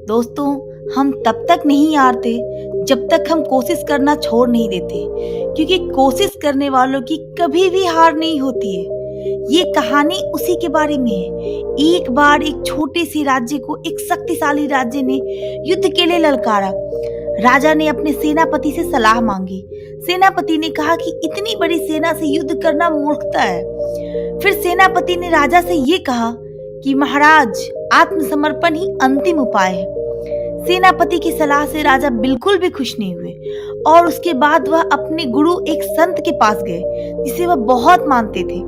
दोस्तों, हम तब तक नहीं हारते जब तक हम कोशिश करना छोड़ नहीं देते, क्योंकि कोशिश करने वालों की कभी भी हार नहीं होती है। ये कहानी उसी के बारे में है। एक बार एक छोटे से राज्य को एक शक्तिशाली राज्य ने युद्ध के लिए ललकारा। राजा ने अपने सेनापति से सलाह मांगी। सेनापति ने कहा कि इतनी बड़ी सेना से युद्ध करना मूर्खता है। फिर सेनापति ने राजा से ये कहा कि महाराज, आत्मसमर्पण ही अंतिम उपाय है। सेनापति की सलाह से राजा बिल्कुल भी खुश नहीं हुए और उसके बाद वह अपने गुरु एक संत के पास गए जिसे वह बहुत मानते थे।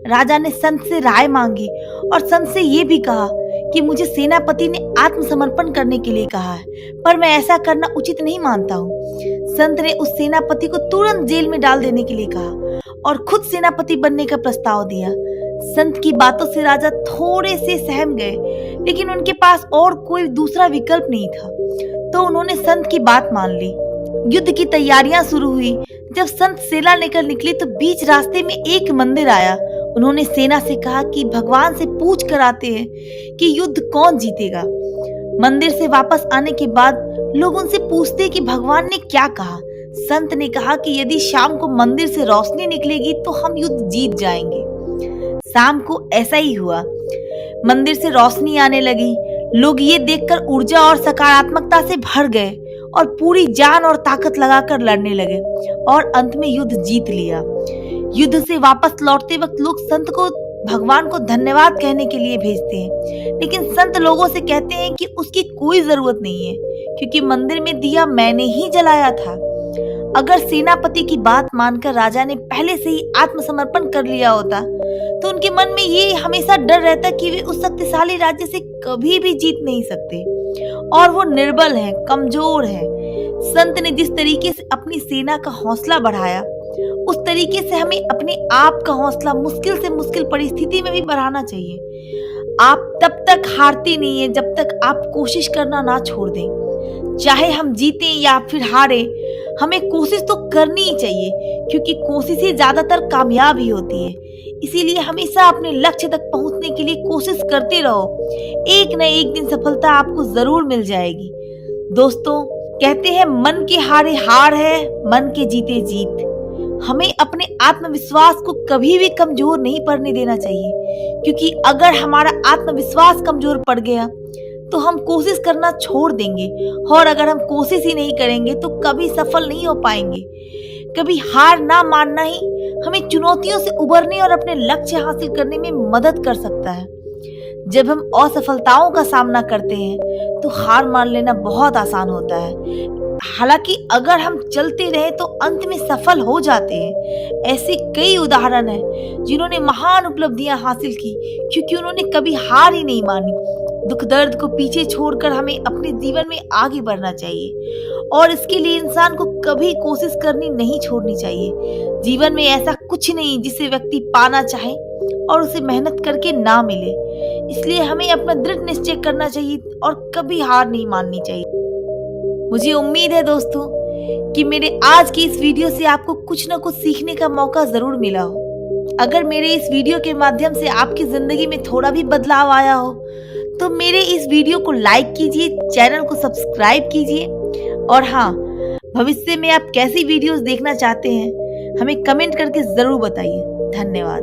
राजा ने संत से राय मांगी और संत से ये भी कहा कि मुझे सेनापति ने आत्मसमर्पण करने के लिए कहा है, पर मैं ऐसा करना उचित नहीं मानता हूँ। संत ने उस सेनापति को तुरंत जेल में डाल देने के लिए कहा और खुद सेनापति बनने का प्रस्ताव दिया। संत की बातों से राजा थोड़े से सहम गए, लेकिन उनके पास और कोई दूसरा विकल्प नहीं था, तो उन्होंने संत की बात मान ली। युद्ध की तैयारियां शुरू हुई। जब संत सेना लेकर निकले तो बीच रास्ते में एक मंदिर आया। उन्होंने सेना से कहा कि भगवान से पूछ कर आते हैं कि युद्ध कौन जीतेगा। मंदिर से वापस आने के बाद लोग उनसे पूछते कि भगवान ने क्या कहा। संत ने कहा कि यदि शाम को मंदिर से रोशनी निकलेगी तो हम युद्ध जीत जाएंगे। शाम को ऐसा ही हुआ। मंदिर से रोशनी आने लगी। लोग ये देखकर ऊर्जा और सकारात्मकता से भर गए और पूरी जान और ताकत लगाकर लड़ने लगे और अंत में युद्ध जीत लिया। युद्ध से वापस लौटते वक्त लोग संत को भगवान को धन्यवाद कहने के लिए भेजते हैं, लेकिन संत लोगों से कहते हैं कि उसकी कोई जरूरत नहीं है, क्योंकि मंदिर में दिया मैंने ही जलाया था। अगर सेनापति की बात मानकर राजा ने पहले से ही आत्मसमर्पण कर लिया होता तो उनके मन में ये हमेशा डर रहता कि वे उस शक्तिशाली राज्य से कभी भी जीत नहीं सकते और वो निर्बल हैं, कमजोर हैं। संत ने जिस तरीके से अपनी सेना का हौसला बढ़ाया, उस तरीके से हमें अपने आप का हौसला मुश्किल से मुश्किल परिस्थिति में भी बढ़ाना चाहिए। आप तब तक हारते नहीं है जब तक आप कोशिश करना ना छोड़ दें। चाहे हम जीतें या फिर हारे, हमें कोशिश तो करनी ही चाहिए, क्योंकि कोशिश ही ज्यादातर कामयाब ही होती है। इसीलिए हमेशा अपने लक्ष्य तक पहुंचने के लिए कोशिश करते रहो। एक न एक दिन सफलता आपको जरूर मिल जाएगी। दोस्तों, कहते हैं मन के हारे हार है, मन के जीते जीत। हमें अपने आत्मविश्वास को कभी भी कमजोर नहीं पड़ने देना चाहिए, क्योंकि अगर हमारा आत्मविश्वास कमजोर पड़ गया तो हम कोशिश करना छोड़ देंगे, और अगर हम कोशिश ही नहीं करेंगे तो कभी सफल नहीं हो पाएंगे। कभी हार ना मानना ही हमें चुनौतियों से उबरने और अपने लक्ष्य हासिल करने में मदद कर सकता है। जब हम असफलताओं का सामना करते हैं तो हार मान लेना बहुत आसान होता है। हालांकि अगर हम चलते रहे तो अंत में सफल हो जाते हैं। ऐसे कई उदाहरण हैं जिन्होंने महान उपलब्धियां हासिल की, क्योंकि उन्होंने कभी हार ही नहीं मानी। दुख दर्द को पीछे छोड़कर हमें अपने जीवन में आगे बढ़ना चाहिए, और इसके लिए इंसान को कभी कोशिश करनी नहीं छोड़नी चाहिए। जीवन में ऐसा कुछ नहीं जिसे व्यक्ति पाना चाहे और उसे मेहनत करके ना मिले। इसलिए हमें अपना दृढ़ निश्चय करना चाहिए और कभी हार नहीं माननी चाहिए। मुझे उम्मीद है दोस्तों कि मेरे आज की इस वीडियो से आपको कुछ न कुछ सीखने का मौका जरूर मिला हो। अगर मेरे इस वीडियो के माध्यम से आपकी जिंदगी में थोड़ा भी बदलाव आया हो तो मेरे इस वीडियो को लाइक कीजिए, चैनल को सब्सक्राइब कीजिए, और हाँ, भविष्य में आप कैसी वीडियोस देखना चाहते हैं हमें कमेंट करके जरूर बताइए। धन्यवाद।